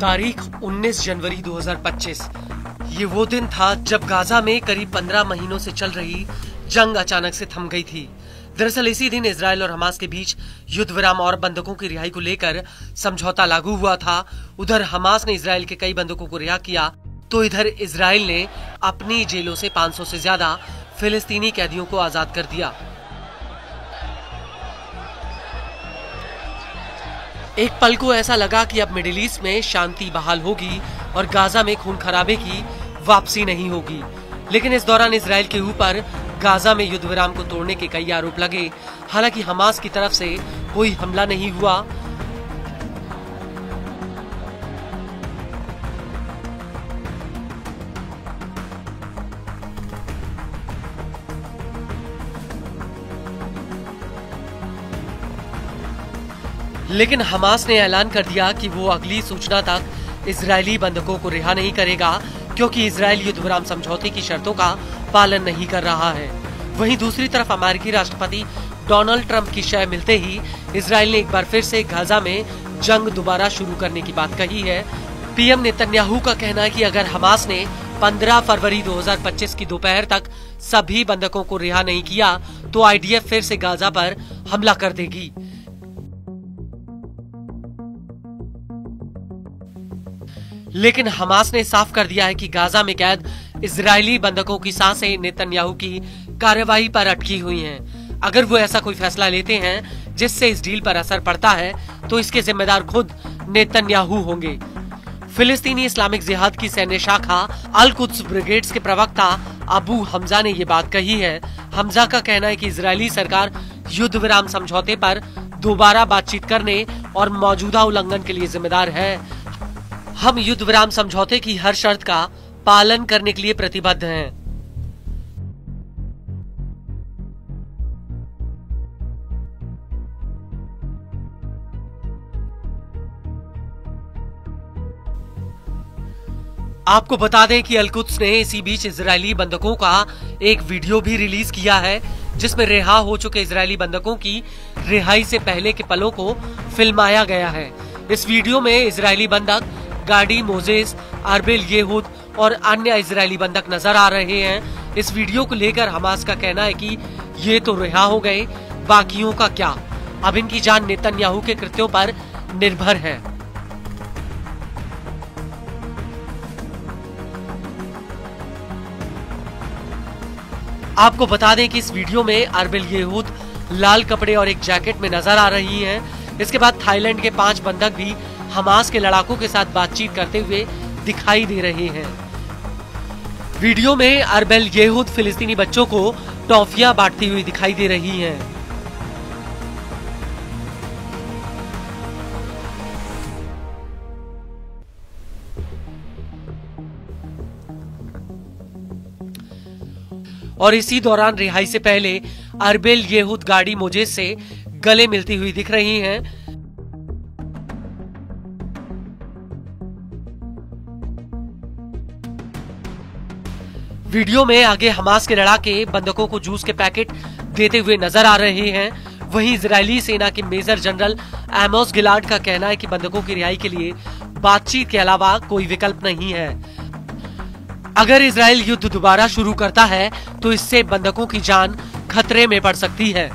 तारीख 19 जनवरी 2025। ये वो दिन था जब गाजा में करीब 15 महीनों से चल रही जंग अचानक से थम गई थी। दरअसल इसी दिन इजराइल और हमास के बीच युद्ध विराम और बंधकों की रिहाई को लेकर समझौता लागू हुआ था। उधर हमास ने इजराइल के कई बंधकों को रिहा किया, तो इधर इजराइल ने अपनी जेलों से 500 से ज्यादा फिलिस्तीनी कैदियों को आजाद कर दिया। एक पल को ऐसा लगा कि अब मिडिल ईस्ट में शांति बहाल होगी और गाजा में खून खराबे की वापसी नहीं होगी। लेकिन इस दौरान इजराइल के ऊपर गाजा में युद्ध विराम को तोड़ने के कई आरोप लगे। हालांकि हमास की तरफ से कोई हमला नहीं हुआ। लेकिन हमास ने ऐलान कर दिया कि वो अगली सूचना तक इजरायली बंधकों को रिहा नहीं करेगा, क्योंकि इजराइल युद्ध विराम समझौते की शर्तों का पालन नहीं कर रहा है। वहीं दूसरी तरफ अमेरिकी राष्ट्रपति डोनाल्ड ट्रंप की शय मिलते ही इजराइल ने एक बार फिर से गाजा में जंग दोबारा शुरू करने की बात कही है। पीएम नेतन्याहू का कहना है कि अगर हमास ने 15 फरवरी 2025 की दोपहर तक सभी बंधकों को रिहा नहीं किया तो आईडीएफ फिर से गाजा पर हमला कर देगी। लेकिन हमास ने साफ कर दिया है कि गाजा में कैद इजरायली बंधकों की सांसें नेतन्याहू की कार्यवाही पर अटकी हुई हैं। अगर वो ऐसा कोई फैसला लेते हैं जिससे इस डील पर असर पड़ता है तो इसके जिम्मेदार खुद नेतन्याहू होंगे। फिलिस्तीनी इस्लामिक जिहाद की सैन्य शाखा अल कुद्स ब्रिगेड्स के प्रवक्ता अबू हमजा ने ये बात कही है। हमजा का कहना है कि इजरायली सरकार युद्ध विराम समझौते पर दोबारा बातचीत करने और मौजूदा उल्लंघन के लिए जिम्मेदार है। हम युद्ध विराम समझौते की हर शर्त का पालन करने के लिए प्रतिबद्ध हैं। आपको बता दें कि अल कुद्स ने इसी बीच इजरायली बंधकों का एक वीडियो भी रिलीज किया है, जिसमें रिहा हो चुके इजरायली बंधकों की रिहाई से पहले के पलों को फिल्माया गया है। इस वीडियो में इजरायली बंधक गाडी मोजेस, अरबेल येहूद और अन्य इजरायली बंधक नजर आ रहे हैं। इस वीडियो को लेकर हमास का कहना है कि ये तो रिहा हो गए, बाकियों का क्या? अब इनकी जान नेतन्याहू के कृत्यों पर निर्भर है। आपको बता दें कि इस वीडियो में अरबेल येहूद लाल कपड़े और एक जैकेट में नजर आ रही हैं। इसके बाद थाईलैंड के 5 बंधक भी हमास के लड़ाकों के साथ बातचीत करते हुए दिखाई दे रहे हैं। वीडियो में अरबेल येहूद फिलिस्तीनी बच्चों को टॉफियां बांटती हुई दिखाई दे रही हैं। और इसी दौरान रिहाई से पहले अरबेल येहूद गाडी मोजेस से गले मिलती हुई दिख रही हैं। वीडियो में आगे हमास के लड़ाके बंधकों को जूस के पैकेट देते हुए नजर आ रहे हैं। वहीं इजरायली सेना के मेजर जनरल एमोस गिलार्ड का कहना है कि बंधकों की रिहाई के लिए बातचीत के अलावा कोई विकल्प नहीं है। अगर इजराइल युद्ध दोबारा शुरू करता है तो इससे बंधकों की जान खतरे में पड़ सकती है।